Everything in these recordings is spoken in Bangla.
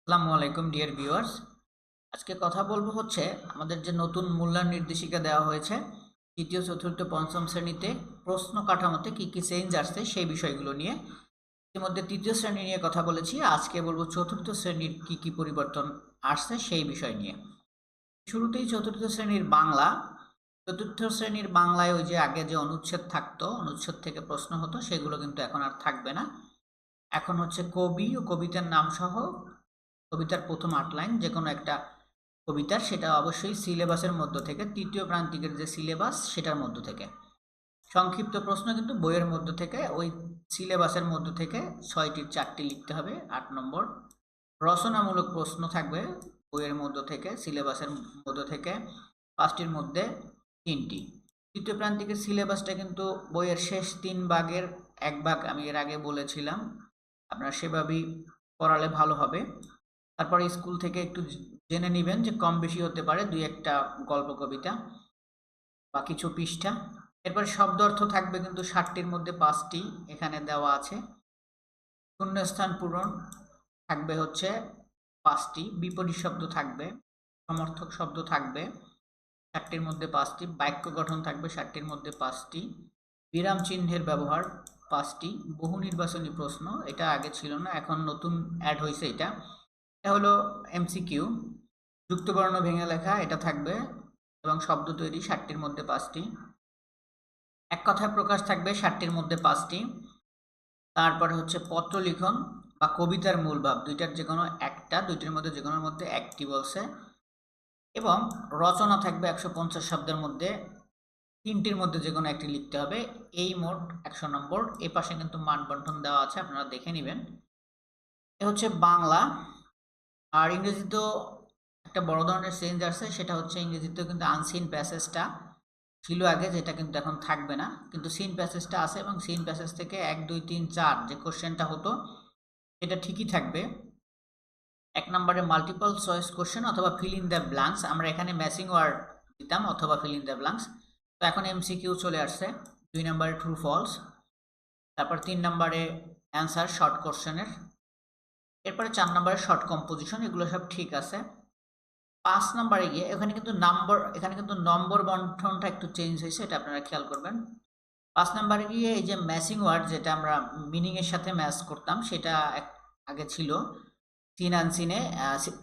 আসসালামু আলাইকুম ডিয়ার ভিউয়ার্স। আজকে কথা বলবো হচ্ছে আমাদের যে নতুন মূল্যায়ন নির্দেশিকা দেওয়া হয়েছে তৃতীয় চতুর্থ পঞ্চম শ্রেণীতে প্রশ্ন কাঠামোতে কি কি চেঞ্জ আসছে সেই বিষয়গুলো নিয়ে। ইতিমধ্যে তৃতীয় শ্রেণী নিয়ে কথা বলেছি, আজকে বলবো চতুর্থ শ্রেণীর কি কি পরিবর্তন আসছে সেই বিষয় নিয়ে। শুরুতেই চতুর্থ শ্রেণীর বাংলা। চতুর্থ শ্রেণীর বাংলায় ওই যে আগে যে অনুচ্ছেদ থাকতো, অনুচ্ছেদ থেকে প্রশ্ন হতো, সেগুলো কিন্তু এখন আর থাকবে না। এখন হচ্ছে কবি ও কবিতার নাম সহ কবিতার প্রথম ৮ লাইন যে কোনো একটা কবিতার, সেটা অবশ্যই সিলেবাসের মধ্য থেকে, তৃতীয় প্রান্তিকের যে সিলেবাস সেটার মধ্য থেকে। সংক্ষিপ্ত প্রশ্ন কিন্তু বইয়ের মধ্য থেকে, ওই সিলেবাসের মধ্য থেকে ৬টির ৪টি লিখতে হবে। ৮ নম্বর। রচনামূলক প্রশ্ন থাকবে বইয়ের মধ্য থেকে, সিলেবাসের মধ্য থেকে ৫টির মধ্যে ৩টি। তৃতীয় প্রান্তিকের সিলেবাসটা কিন্তু বইয়ের শেষ ৩ ভাগের ১ ভাগ আমি এর আগে বলেছিলাম, আপনারা সেভাবেই পড়ালে ভালো হবে। তারপরে স্কুল থেকে একটু জেনে নেবেন যে কম বেশি হতে পারে ২-১টা গল্প কবিতা বা কিছু পৃষ্ঠা। এরপর শব্দ অর্থ থাকবে কিন্তু ৬০টির মধ্যে ৫টি এখানে দেওয়া আছে। শূন্যস্থান পূরণ থাকবে হচ্ছে ৫টি, বিপরীত শব্দ থাকবে, সমর্থক শব্দ থাকবে ৬০টির মধ্যে ৫টি, বাক্য গঠন থাকবে ৬০টির মধ্যে ৫টি, বিরাম চিহ্নের ব্যবহার ৫টি, বহু নির্বাচনী প্রশ্ন, এটা আগে ছিল না, এখন নতুন অ্যাড হয়েছে এটা। এটা হলো এমসিকিউ। যুক্তবর্ণ ভেঙে লেখা এটা থাকবে এবং শব্দ তৈরি ৬০টির মধ্যে ৫টি। এক কথায় প্রকাশ থাকবে ৬০টির মধ্যে ৫টি। তারপরে হচ্ছে পত্র লিখন বা কবিতার মূল ভাব, দুইটার যে কোনো একটা, দুইটির মধ্যে যে কোনোর মধ্যে একটি বলছে। এবং রচনা থাকবে ১৫০ শব্দের মধ্যে ৩টির মধ্যে যে কোনো একটি লিখতে হবে। এই মোট ১০০ নম্বর। এ পাশে কিন্তু মান বন্টন দেওয়া আছে, আপনারা দেখে নেবেন। এ হচ্ছে বাংলা। আর ইংরেজিতেও একটা বড় ধরনের চেঞ্জ আসছে, সেটা হচ্ছে ইংরেজিতেও কিন্তু আনসিন প্যাসেজটা ছিল আগে, যেটা কিন্তু এখন থাকবে না, কিন্তু সিন প্যাসেজটা আছে এবং সিন প্যাসেজ থেকে ১ ২ ৩ ৪ যে কোশ্চেনটা হতো এটা ঠিকই থাকবে। ১ নম্বরে মাল্টিপল চয়েস কোশ্চেন অথবা ফিল ইন দ্য ব্ল্যাঙ্কস, আমরা এখানে ম্যাচিং ওয়ার্ড দিতাম অথবা ফিল ইন দ্য ব্ল্যাঙ্কস, তো এখন এমসিকিউ চলে আসছে। ২ নম্বরে ট্রু ফলস, তারপর ৩ নম্বরে অ্যান্সার শর্ট কোশ্চেনের, এরপরে ৪ নম্বরে শর্ট কম্পোজিশন, এগুলো সব ঠিক আছে। ৫ নম্বরে গিয়ে এখানে কিন্তু নম্বর বন্টনটা একটু চেঞ্জ হয়েছে, এটা আপনারা খেয়াল করবেন। ৫ নম্বরে গিয়ে এই যে ম্যাচিং ওয়ার্ড, যেটা আমরা মিনিং এর সাথে ম্যাচ করতাম, সেটা আগে ছিল সিন আনসিনে,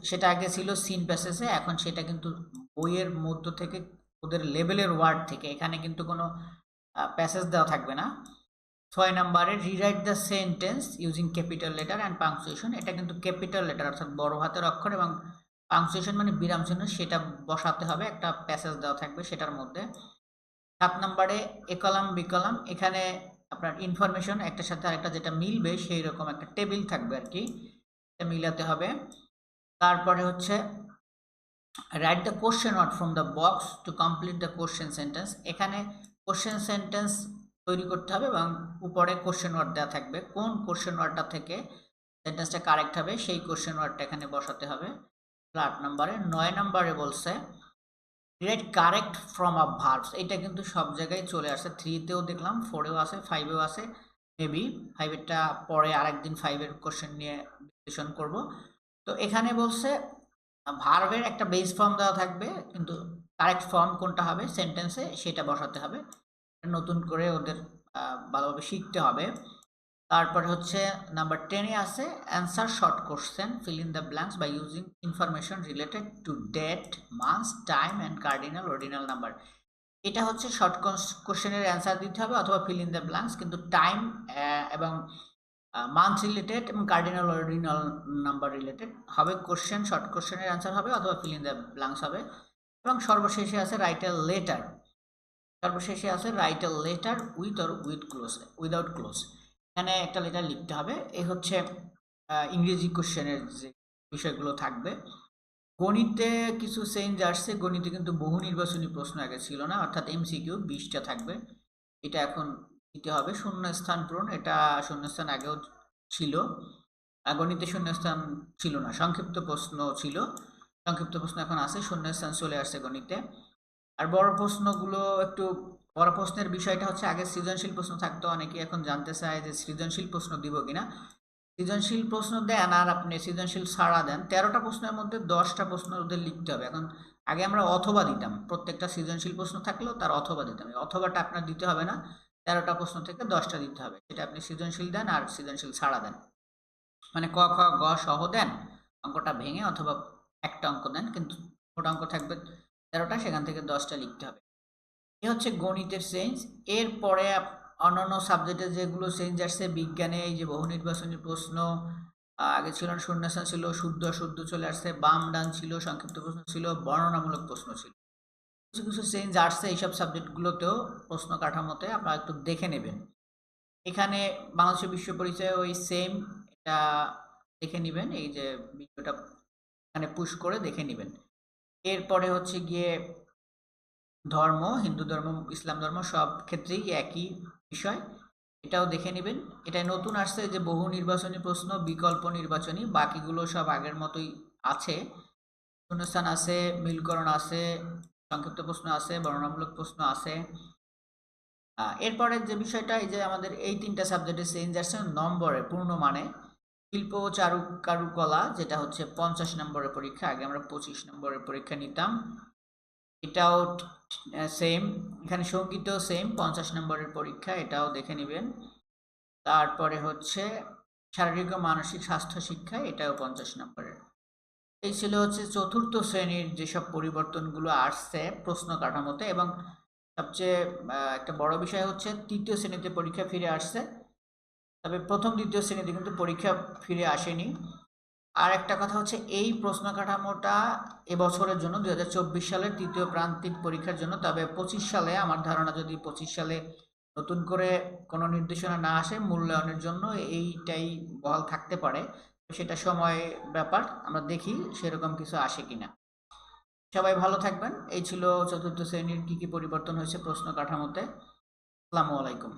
সেটা আগে ছিল সিন প্যাসেজে, এখন সেটা কিন্তু বইয়ের মধ্য থেকে ওদের লেভেলের ওয়ার্ড থেকে, এখানে কিন্তু কোনো প্যাসেজ দেওয়া থাকবে না। ৬ নম্বরে rewrite the sentence using capital letter and punctuation, এটা কিন্তু ক্যাপিটাল লেটার অর্থাৎ বড় হাতের অক্ষর, এবং পাংচুয়েশন মানে বিরাম চিহ্ন, সেটা বসাতে হবে, একটা প্যাসেজ দেওয়া থাকবে সেটার মধ্যে। ৭ নম্বরে এ কলাম বি কলাম, এখানে আপনার ইনফরমেশন একটার সাথে আরেকটা যেটা মিলবে সেই রকম একটা টেবিল থাকবে আর কি, এটা মিলাতে হবে। তারপরে হচ্ছে write the question word from the box to complete the question sentence, এখানে কোশ্চেন সেন্টেন্স তৈরি করতে হবে এবং উপরে কোশ্চেন ওয়ার্ড দেওয়া থাকবে, কোন কোশ্চেন ওয়ার্ডটা থেকে সেন্টেন্সটা কারেক্ট হবে সেই কোশ্চেন ওয়ার্ডটা এখানে বসাতে হবে। ৮ নম্বরে। ৯ নম্বরে বলছে ডিরাইট কারেক্ট ফ্রম আ ভার্বস, এটা কিন্তু সব জায়গায় চলে আসে, 3তেও দেখলাম, 4এও আছে, 5এও আছে, মেবি 5এরটা পরে আরেকদিন 5এর কোশ্চেন নিয়ে বিশ্লেষণ করব। তো এখানে বলছে ভার্বের একটা বেস ফর্ম দেওয়া থাকবে, কিন্তু কারেক্ট ফর্ম কোনটা হবে সেন্টেন্সে সেটা বসাতে হবে, নতুন করে ওদের ভালোভাবে শিখতে হবে। তারপরে হচ্ছে নাম্বার 10-এ আছে answer short question, fill in the blanks by using information related to date, months, time and cardinal ordinal number, এটা হচ্ছে শর্ট কোশ্চেনের অ্যান্সার দিতে হবে অথবা ফিল ইন দ্য ব্ল্যাঙ্কস, কিন্তু টাইম এবং মান্থ রিলেটেড এবং কার্ডিনাল অর্ডিনাল নাম্বার রিলেটেড হবে কোশ্চেন, শর্ট কোশ্চেনের অ্যান্সার হবে অথবা ফিল ইন দ্য ব্ল্যাঙ্কস হবে। এবং সর্বশেষে আছে রাইট এ লেটার, সর্বশেষে আছে write a letter with or without close, এখানে একটা লেটার লিখতে হবে। এই হচ্ছে ইংরেজি কোশ্চেনের যে বিষয়গুলো থাকবে। গণিতে কিছু চেঞ্জ আসছে, গণিতে কিন্তু বহু নির্বাচনী প্রশ্ন আগে ছিল না, অর্থাৎ এমসিকিউ 20টা থাকবে, এটা এখন দিতে হবে। শূন্যস্থান পূরণ, এটা শূন্যস্থান আগেও ছিল, গণিতে শূন্যস্থান ছিল না, সংক্ষিপ্ত প্রশ্ন ছিল, সংক্ষিপ্ত প্রশ্ন এখন আছে, শূন্যস্থান চলে আসছে গণিতে। আর বড় প্রশ্নগুলো একটু, বড় প্রশ্নের বিষয়টা হচ্ছে আগে সৃজনশীল প্রশ্ন থাকতো, অনেকে এখন জানতে চায় যে সৃজনশীল প্রশ্ন দিব কিনা, সৃজনশীল প্রশ্ন দেন আর আপনি সৃজনশীল ছাড়া দেন, 13টা প্রশ্নের মধ্যে 10টা প্রশ্ন ওদের লিখতে হবে। এখন আগে আমরা অথবা দিতাম, প্রত্যেকটা সৃজনশীল প্রশ্ন থাকলেও তার অথবা দিতাম, এই অথবাটা আপনার দিতে হবে না, 13টা প্রশ্ন থেকে 10টা দিতে হবে। সেটা আপনি সৃজনশীল দেন আর সৃজনশীল ছাড়া দেন, মানে ক খ গ সহ দেন, অঙ্কটা ভেঙে, অথবা একটা অঙ্ক দেন কিন্তু ওটা অঙ্ক থাকবে 13টা, সেখান থেকে 10টা লিখতে হবে। এ হচ্ছে গণিতের চেঞ্জ। এরপরে অন্যান্য সাবজেক্টে যেগুলো চেঞ্জ আসছে, বিজ্ঞানে এই যে বহু নির্বাচনী প্রশ্ন, আগে ছিল শূন্যস্থান ছিল, শুদ্ধ শুদ্ধ চলে আসছে, বাম ডান ছিল, সংক্ষিপ্ত প্রশ্ন ছিল, বর্ণনামূলক প্রশ্ন ছিল, কিছু কিছু চেঞ্জ আসছে এইসব সাবজেক্টগুলোতেও। প্রশ্ন কাঠামোতে আপনারা একটু দেখে নেবেন। এখানে বাংলাদেশের বিশ্ব পরিচয় ওই সেম, এটা দেখে নেবেন, এই যে ভিডিওটা এখানে পুশ করে দেখে নেবেন। এরপরে হচ্ছে গিয়ে ধর্ম, হিন্দু ধর্ম, ইসলাম ধর্ম, সব ক্ষেত্রেই একই বিষয়, এটাও দেখে নেবেন। এটা নতুন আসছে যে বহু নির্বাচনী প্রশ্ন, বিকল্প নির্বাচনী, বাকিগুলো সব আগের মতোই আছে। শূন্যস্থান আছে, মিলকরণ আছে, সংক্ষিপ্ত প্রশ্ন আছে, বর্ণনামূলক প্রশ্ন আছে। এরপরের যে বিষয়টা, এই যে আমাদের এই 3টা সাবজেক্টে চেঞ্জ আসছে নম্বরে, পূর্ণ মানে। শিল্প ও কারুকলা, যেটা হচ্ছে 50 নম্বরের পরীক্ষা, আগে আমরা 25 নম্বরের পরীক্ষা নিতাম, এটাও সেম। এখানে সঙ্গীতও সেম, 50 নম্বরের পরীক্ষা, এটাও দেখে নেবেন। তারপরে হচ্ছে শারীরিক ও মানসিক স্বাস্থ্য শিক্ষা, এটাও 50 নম্বরের। এই ছিল হচ্ছে চতুর্থ শ্রেণীর যেসব পরিবর্তনগুলো আসছে প্রশ্ন কাঠামোতে। এবং সবচেয়ে একটা বড় বিষয় হচ্ছে তৃতীয় শ্রেণীতে পরীক্ষা ফিরে আসছে, তবে প্রথম দ্বিতীয় শ্রেণীতে কিন্তু পরীক্ষা ফিরে আসেনি। আর একটা কথা হচ্ছে এই প্রশ্ন কাঠামোটা এবছরের জন্য 2024 সালের তৃতীয় প্রান্তিক পরীক্ষার জন্য, তবে 25 সালে আমার ধারণা যদি 25 সালে নতুন করে কোনো নির্দেশনা না আসে মূল্যায়নের জন্য, এইটাই বহাল থাকতে পারে, সেটা সময় ব্যাপার, আমরা দেখি সেরকম কিছু আসে কিনা। সবাই ভালো থাকবেন। এই ছিল চতুর্থ শ্রেণীর কি কি পরিবর্তন হয়েছে প্রশ্ন কাঠামোতে। আসসালামু আলাইকুম।